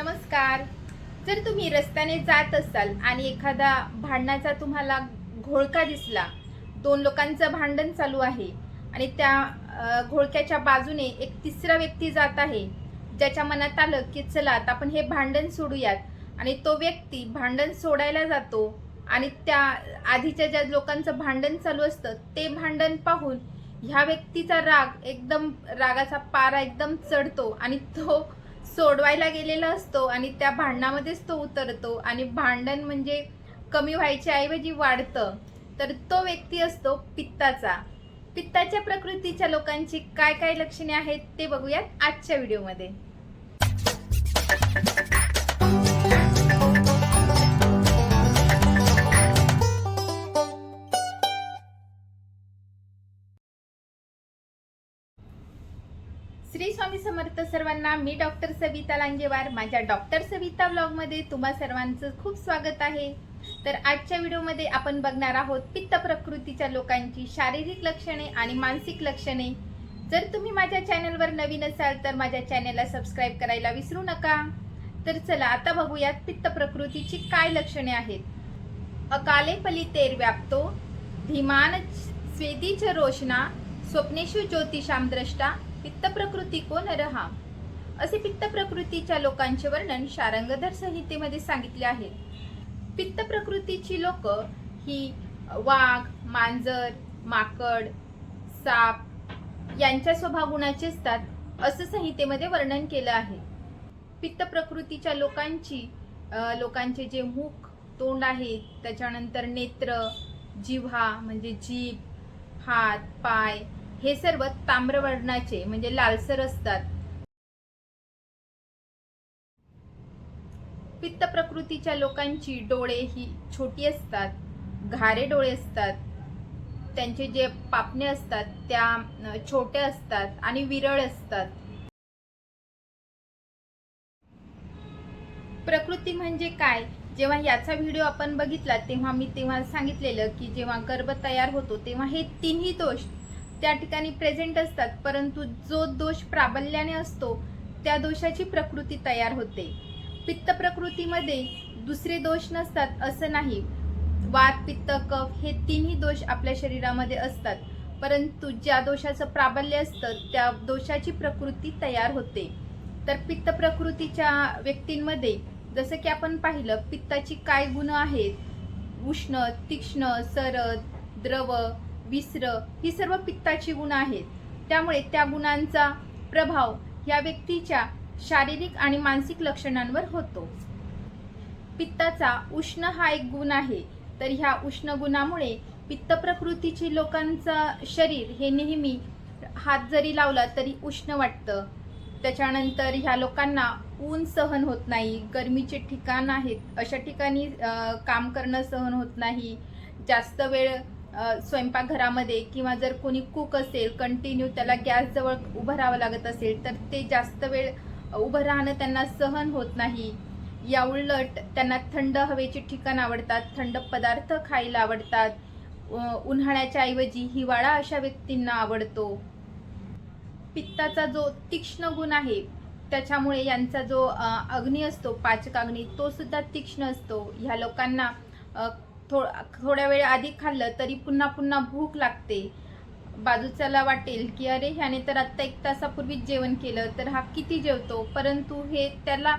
नमस्कार. जर तुम्ही रस्त्याने जात असाल आणि एखादा भांडणाचा तुम्हाला घोळका दिसला, दोन लोकांचं भांडण चालू आहे आणि त्या घोळक्याच्या बाजूने एक तिसरा व्यक्ती जात आहे, ज्याच्या मनात आलं की चला आता आपण हे भांडण सोडूयात आणि तो व्यक्ती भांडण सोडायला जातो आणि त्या आधीच्या ज्या लोकांचं भांडण चालू असतं ते भांडण पाहून ह्या व्यक्तीचा रागाचा पारा एकदम चढतो आणि तो सोडवायला गेलेला असतो आणि त्या भांडणामध्येच तो उतरतो आणि भांडण म्हणजे कमी व्हायच्या ऐवजी वाढतं. तर तो व्यक्ती असतो पित्ताचा. पित्ताच्या प्रकृतीच्या लोकांची काय काय लक्षणे आहेत ते बघूयात आजच्या व्हिडिओमध्ये. श्री स्वामी समर्थ सर्वांना. मी डॉक्टर सविता लांजेवार. माझ्या डॉक्टर सविता व्लॉगमध्ये तुम्हा सर्वांचं खूप स्वागत आहे. तर आजच्या व्हिडिओमध्ये आपण बघणार आहोत पित्त प्रकृतीच्या लोकांची शारीरिक लक्षणे आणि मानसिक लक्षणे. जर तुम्ही माझ्या चॅनलवर नवीन असाल तर माझ्या चॅनलला सबस्क्राईब करायला विसरू नका. तर चला आता बघूयात पित्त प्रकृतीची काय लक्षणे आहेत. अकाले फलितेर व्याप्तो धीमान स्वेदीच रोशना स्वप्नेषु ज्योतिषाम द्रष्टा पित्त प्रकृती को नरहा. असे पित्त प्रकृतीच्या लोकांचे वर्णन शारंगधर संहितेमध्ये सांगितले आहे. पित्त प्रकृतीची लोक ही वाघ, मांजर, माकड, साप यांच्या स्वभाव गुणाचे असतात असं संहितेमध्ये वर्णन केलं आहे. पित्त प्रकृतीच्या लोकांचे जे मुख, तोंड आहे, त्याच्यानंतर नेत्र, जिव्हा म्हणजे जीभ, हात, पाय हे सर्व ताम्रवर्णाचे म्हणजे लालसर असतात. पित्त प्रकृतीच्या लोकांची डोळे ही छोटी असतात, घारे डोळे असतात. त्यांचे जे पापणे असतात त्या छोट्या असतात आणि विरळ असतात. प्रकृती म्हणजे काय? जेव्हा याचा व्हिडिओ आपण बघितला तेव्हा सांगितलेलं की जेव्हा गर्भ तयार होतो तेव्हा हे तिन्ही दोष त्या ठिकाणी प्रेझेंट असतात, परंतु जो दोष प्राबल्याने असतो त्या दोषाची प्रकृती तयार होते. पित्त प्रकृतीमध्ये दुसरे दोष नसतात असं नाही. वात, पित्त, कफ हे तिन्ही दोष आपल्या शरीरामध्ये असतात, परंतु ज्या दोषाचं प्राबल्य असतं त्या दोषाची प्रकृती तयार होते. तर पित्त प्रकृतीच्या व्यक्तींमध्ये जसं की आपण पाहिलं पित्ताची काय गुण आहेत. उष्ण, तीक्ष्ण, सरद, द्रव, विस्र ही सर्व पित्ताची गुण आहेत. त्यामुळे त्या गुणांचा प्रभाव या व्यक्तीच्या शारीरिक आणि मानसिक लक्षणांवर होतो. पित्ताचा उष्ण हा एक गुण आहे. तर ह्या उष्ण गुणामुळे पित्त प्रकृतीची लोकांचं शरीर हे नेहमी हात जरी लावला तरी उष्ण वाटतं. त्याच्यानंतर ह्या लोकांना ऊन सहन होत नाही. गरमीचे ठिकाण आहेत अशा ठिकाणी काम करणं सहन होत नाही. जास्त वेळ स्वयंपाकघरामध्ये किंवा जर कोणी कुक असेल कंटिन्यू त्याला गॅस जवळ उभं राहावं लागत असेल तर ते जास्त वेळ उभं राहणं त्यांना सहन होत नाही. या उलट त्यांना थंड हवेचे ठिकाण आवडतात, थंड पदार्थ खायला आवडतात. उन्हाळ्याच्या ऐवजी हिवाळा अशा व्यक्तींना आवडतो. पित्ताचा जो तीक्ष्ण गुण आहे त्याच्यामुळे यांचा जो अग्नी असतो पाचकाग्नी तो सुद्धा तीक्ष्ण असतो. ह्या लोकांना थोड्या वेळ आधी खाल्लं तरी पुन्हा पुन्हा भूक लागते. बाजूच्याला वाटेल की अरे ह्याने तर आत्ता 1 तासापूर्वीच जेवण केलं तर हा किती जेवतो, परंतु हे त्याला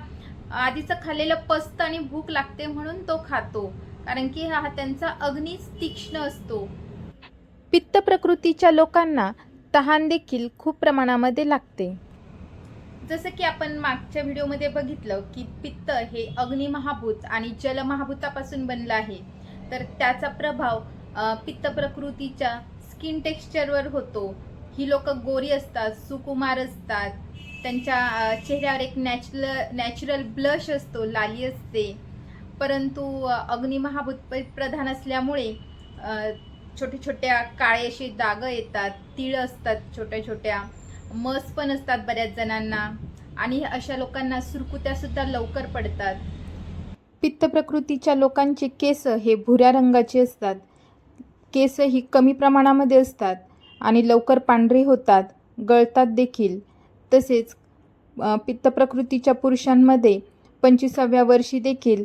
आधीचं खाल्लेलं पचतं आणि भूक लागते म्हणून तो खातो, कारण की हा त्यांचा अग्नीच तीक्ष्ण असतो. पित्त प्रकृतीच्या लोकांना तहान देखील खूप प्रमाणामध्ये लागते. जसं की आपण मागच्या व्हिडिओमध्ये बघितलं की पित्त हे अग्नी महाभूत आणि जल महाभूतापासून बनलं आहे. तर त्याचा प्रभाव पित्त प्रकृतीच्या स्किन टेक्स्चरवर होतो. ही लोक गोरी असतात, सुकुमार असतात. त्यांच्या चेहऱ्यावर एक नॅचरल ब्लश असतो, लाली असते. परंतु अग्नी महाभूत प्रधान असल्यामुळे छोटे छोट्या काळे असे डाग येतात, तीळ असतात छोट्या छोट्या, मस पण असतात बऱ्याच जणांना आणि अशा लोकांना सुरकुत्या सुद्धा लवकर पडतात. पित्त प्रकृतीच्या लोकांचे केस हे भुऱ्या रंगाचे असतात. केस ही कमी प्रमाणामध्ये असतात आणि लवकर पांढरी होतात, गळतात देखील. तसेच पित्त प्रकृतीच्या पुरुषांमध्ये 25व्या वर्षी देखील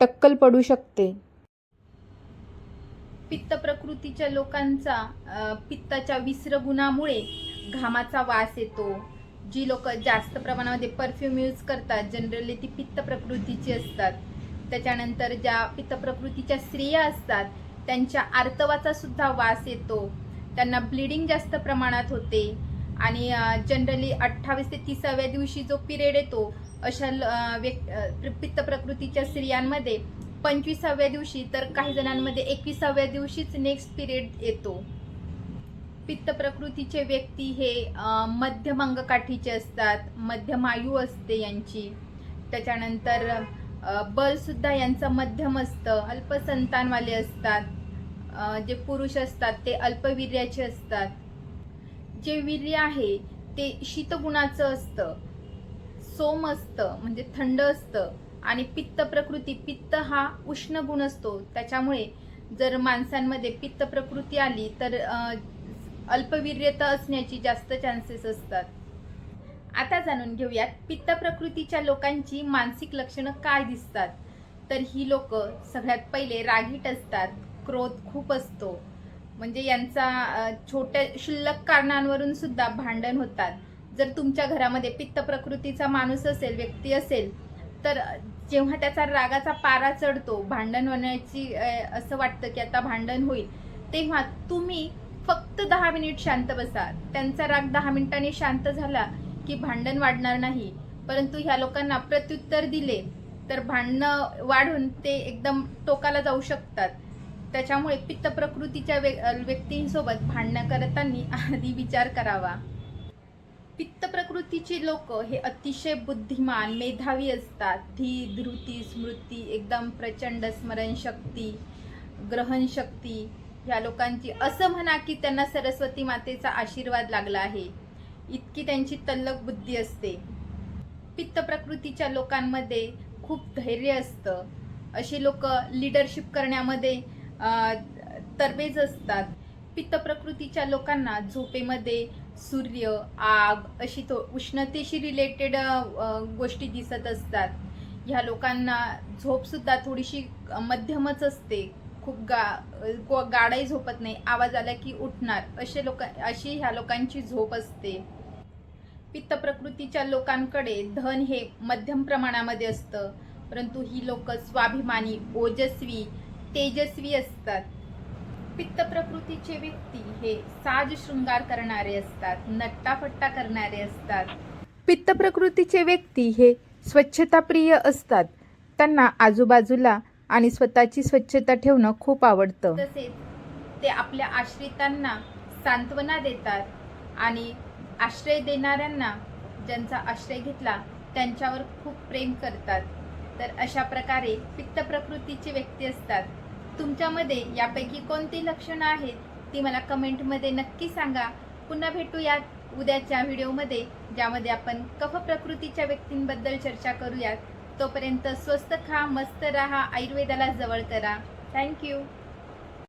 टक्कल पडू शकते. पित्त प्रकृतीच्या लोकांचा पित्ताच्या विसर्गुणामुळे घामाचा वास येतो. जी लोक जास्त प्रमाणामध्ये परफ्यूम यूज करतात जनरली ती पित्त प्रकृतीची असतात. त्याच्यानंतर ज्या पित्त प्रकृतीच्या स्त्रिया असतात त्यांच्या आर्तवाचा सुद्धा वास येतो. त्यांना ब्लिडिंग जास्त प्रमाणात होते आणि जनरली 28 ते 30व्या दिवशी जो पिरियड येतो अशा पित्त प्रकृतीच्या स्त्रियांमध्ये 25व्या दिवशी तर काही जणांमध्ये 21व्या दिवशीच नेक्स्ट पिरियड येतो. पित्त प्रकृतीचे व्यक्ती हे मध्यम अंगकाठीचे असतात, मध्यम आयु असते यांची. त्याच्यानंतर बल सुद्धा यांचं मध्यम असतं, अल्पसंतानवाले असतात. जे पुरुष असतात ते अल्पवीर्याचे असतात. जे वीर्य आहे ते शीतगुणाचं असतं, सोम असतं म्हणजे थंड असतं. आणि पित्त प्रकृती, पित्त हा उष्ण गुण असतो. त्याच्यामुळे जर माणसांमध्ये पित्त प्रकृती आली तर अल्पवीर्यता असण्याची जास्त चान्सेस असतात. आता जाणून घेऊयात पित्त प्रकृतीच्या लोकांची मानसिक लक्षणं काय दिसतात. तर ही लोक सगळ्यात पहिले रागीट असतात, क्रोध खूप असतो. म्हणजे यांचा छोट्या क्षुल्लक कारणांवरून सुद्धा भांडण होतात. जर तुमच्या घरामध्ये पित्त प्रकृतीचा माणूस असेल, व्यक्ती असेल, तर जेव्हा त्याचा रागाचा पारा चढतो, भांडण होण्याची असं वाटतं की आता भांडण होईल, तेव्हा तुम्ही फक्त 10 मिनिट शांत बसा. त्यांचा राग 10 मिनिटांनी शांत झाला की भांडण वाढणार नाही. परंतु ह्या लोकांना प्रत्युत्तर दिले तर भांडणं वाढून ते एकदम टोकाला जाऊ शकतात. त्याच्यामुळे पित्त प्रकृतीच्या व्यक्तींसोबत भांडणं करताना आधी विचार करावा. पित्त प्रकृतीची लोक हे अतिशय बुद्धिमान, मेधावी असतात. धृती, स्मृती, एकदम प्रचंड स्मरणशक्ती, ग्रहणशक्ती ह्या लोकांची, असं म्हणा की त्यांना सरस्वती मातेचा आशीर्वाद लागला आहे, इतकी त्यांची तल्लख बुद्धी असते. पित्त प्रकृतीच्या लोकांमध्ये खूप धैर्य असतं. अशी लोक लिडरशिप करण्यामध्ये तरबेज असतात. पित्त प्रकृतीच्या लोकांना झोपेमध्ये सूर्य, आग अशी उष्णतेशी रिलेटेड गोष्टी दिसत असतात. ह्या लोकांना झोप सुद्धा थोडीशी मध्यमच असते. खूप गाढही झोपत नाही, आवाज आला की उठणार, अशी ह्या लोकांची झोप असते. पित्त प्रकृतीच्या लोकांकडे धन हे मध्यम प्रमाणामध्ये असतं, परंतु ही लोक स्वाभिमानी, ओजस्वी, तेजस्वी असतात. पित्त प्रकृतीचे व्यक्ती हे साज शृंगार करणारे असतात, नट्टाफट्टा करणारे असतात. पित्त प्रकृतीचे व्यक्ती हे स्वच्छताप्रिय असतात. त्यांना आजूबाजूला आणि स्वतःची स्वच्छता ठेवणं खूप आवडतं. तसेच ते आपल्या आश्रितांना सांत्वना देतात आणि आश्रय देणाऱ्यांना, ज्यांचा आश्रय घेतला त्यांच्यावर खूप प्रेम करतात. तर अशा प्रकारे पित्त प्रकृतीचे व्यक्ती असतात. तुमच्यामध्ये यापैकी कोणती लक्षणं आहेत ती मला कमेंटमध्ये नक्की सांगा. पुन्हा भेटूयात उद्याच्या व्हिडिओमध्ये, ज्यामध्ये आपण कफ प्रकृतीच्या व्यक्तींबद्दल चर्चा करूयात. तोपर्यंत स्वस्त खा, मस्त राहा, आयुर्वेदाला जवळ करा. थँक्यू.